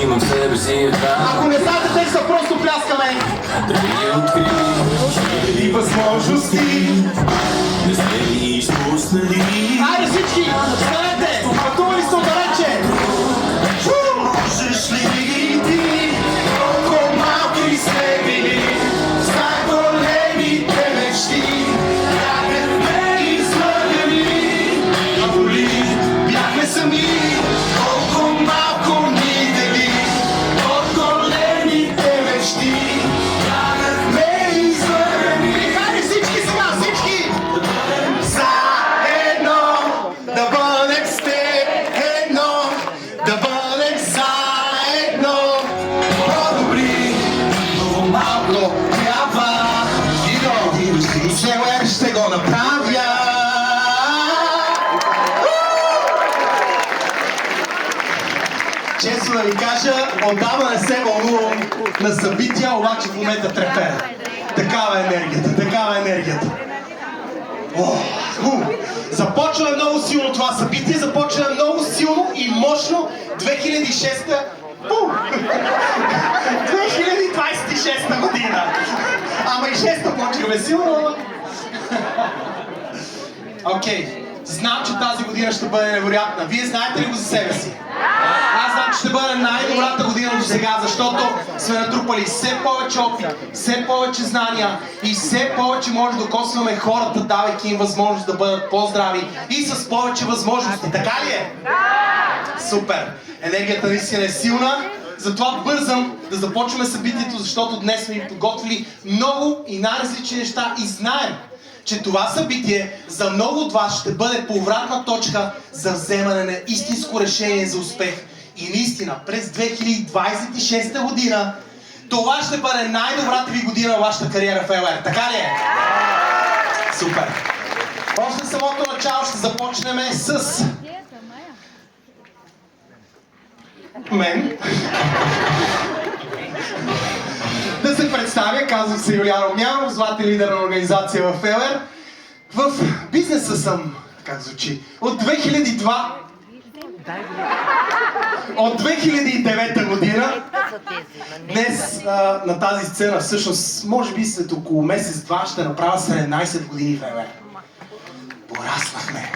имам себе си Ако не знаете текста, просто пляскаме. да ми открили И възможности. не сме ни изпуснали. Айде всички, станете! Пътували сте отдалече! Можеш ли ти Колко малки сме били, с най-големите мечти. Бяхме излъгани, а боли, бяхме сами. Колко малко ни дели от големите мечти. Бяхме излъгани. Хайде всички сега, всички! Заедно да бъдем с теб, едно, да бъдем заедно. По-добри, много малко трябва. И Селер ще го направя. Честно да ви кажа, отдавна не се вълнувам на събития, обаче в момента трепера. Такава е енергията, такава е енергията. Започва много силно това събитие, започва много силно и мощно 2006-та, 2026 година. Ама и 6-та почваме силно. Окей, знам, че тази година ще бъде невероятна. Вие знаете ли го за себе си? Аз знам, че ще бъде най-добрата година до сега, защото сме натрупали все повече опит, все повече знания и все повече може да докосваме хората, давайки им възможност да бъдат по-здрави и с повече възможности. Така ли е? Супер! Енергията наистина е силна, затова бързам да започваме събитието, защото днес сме ви подготвили много и най-различни неща и знаем, че това събитие за много от вас ще бъде повратна точка за вземане на истинско решение за успех. И наистина, през 2026 година, това ще бъде най-добрата ви година в вашата кариера в ЛР. Така ли е? Супер! Още самото начало ще започнем с мен. Да се представя, казвам се Юлиан Огнянов, златен лидер на организация в ЛР. В бизнеса съм, как звучи, от 2009 година. Днес на тази сцена, всъщност, може би след около месец-два ще направя 17 години в ЛР. Пораснахме.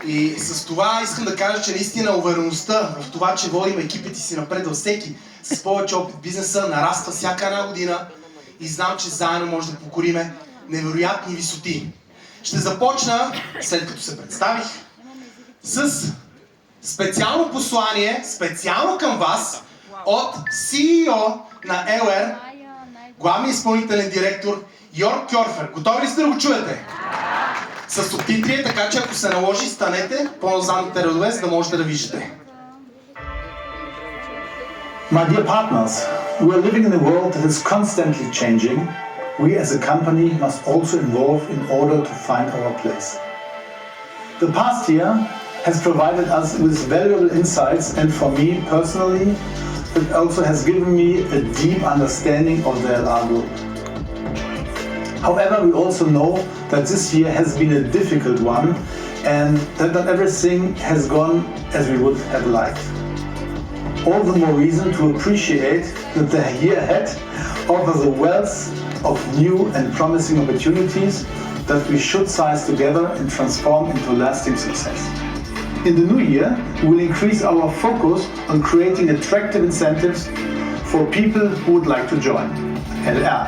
И с това искам да кажа, че наистина увереността в това, че водим екипите си напред във всеки с повече опит в бизнеса, нараства всяка една година и знам, че заедно може да покориме невероятни висоти. Ще започна, след като се представих, с специално послание, специално към вас, от CEO на ЛР, главния изпълнителен директор Йорг Кьорфер. Готови ли сте да го чуете? С субтитри, така че ако се наложи, станете по-назадните редове, за да можете да виждате. My dear partners, we are living in a world that is constantly changing. We as a company must also evolve in order to find our place. The past year has provided us with valuable insights, and for me personally, it also has given me a deep understanding of the LR Group. However, we also know that this year has been a difficult one and that not everything has gone as we would have liked. All the more reason to appreciate that the year ahead offers a wealth of new and promising opportunities that we should seize together and transform into lasting success. In the new year, we will increase our focus on creating attractive incentives for people who would like to join LR,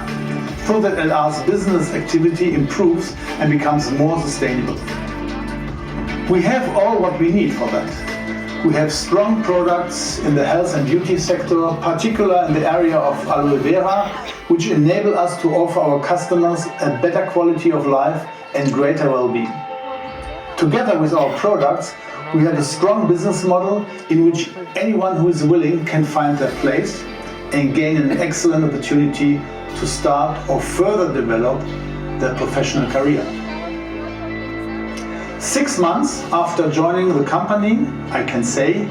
so that LR's business activity improves and becomes more sustainable. We have all what we need for that. We have strong products in the health and beauty sector, particularly in the area of aloe vera, which enable us to offer our customers a better quality of life and greater well-being. Together with our products, we have a strong business model in which anyone who is willing can find their place and gain an excellent opportunity to start or further develop their professional career. 6 months after joining the company, I can say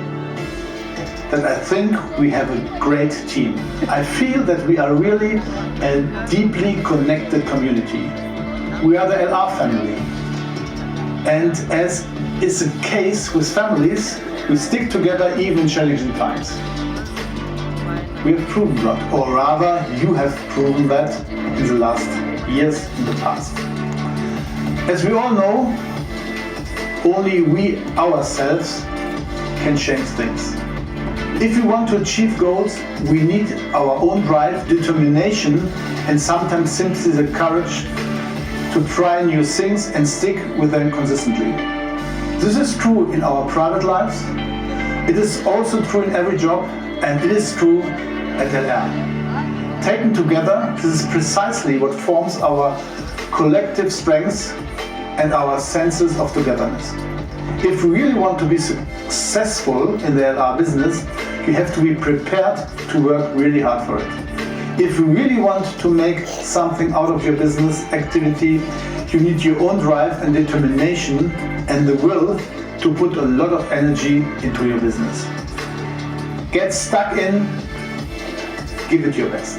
that I think we have a great team. I feel that we are really a deeply connected community. We are the LR family. And as is the case with families who stick together even in challenging times. We have proven that, or rather, you have proven that in the last years, in the past. As we all know, only we ourselves can change things. If we want to achieve goals, we need our own drive, determination, and sometimes simply the courage to try new things and stick with them consistently. This is true in our private lives. It is also true in every job, and it is true at LR. Taken together, this is precisely what forms our collective strengths and our senses of togetherness. If we really want to be successful in the LR business, you have to be prepared to work really hard for it. If you really want to make something out of your business activity, you need your own drive and determination and the will to put a lot of energy into your business. Get stuck in, give it your best.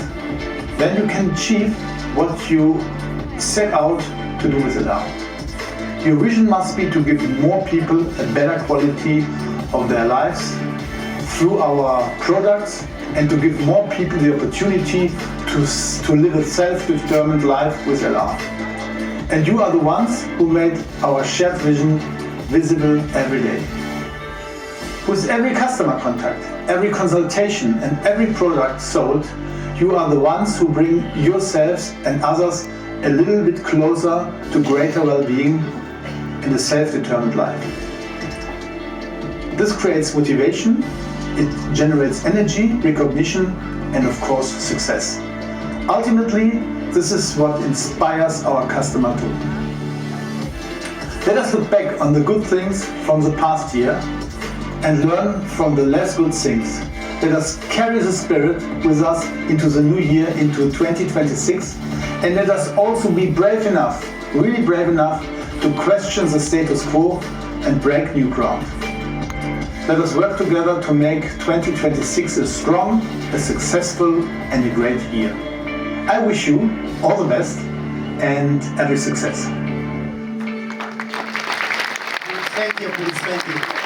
Then you can achieve what you set out to do with it now. Your vision must be to give more people a better quality of their lives through our products and to give more people the opportunity to live a self-determined life with LR. And you are the ones who made our shared vision visible every day. With every customer contact, every consultation and every product sold, you are the ones who bring yourselves and others a little bit closer to greater well-being in a self-determined life. This creates motivation, it generates energy, recognition, and of course success. Ultimately, this is what inspires our customer too. Let us look back on the good things from the past year and learn from the less good things. Let us carry the spirit with us into the new year, into 2026, and let us also be brave enough, really brave enough, to question the status quo and break new ground. Let us work together to make 2026 a strong, a successful, and a great year. I wish you all the best and every success. Thank you, please, thank you.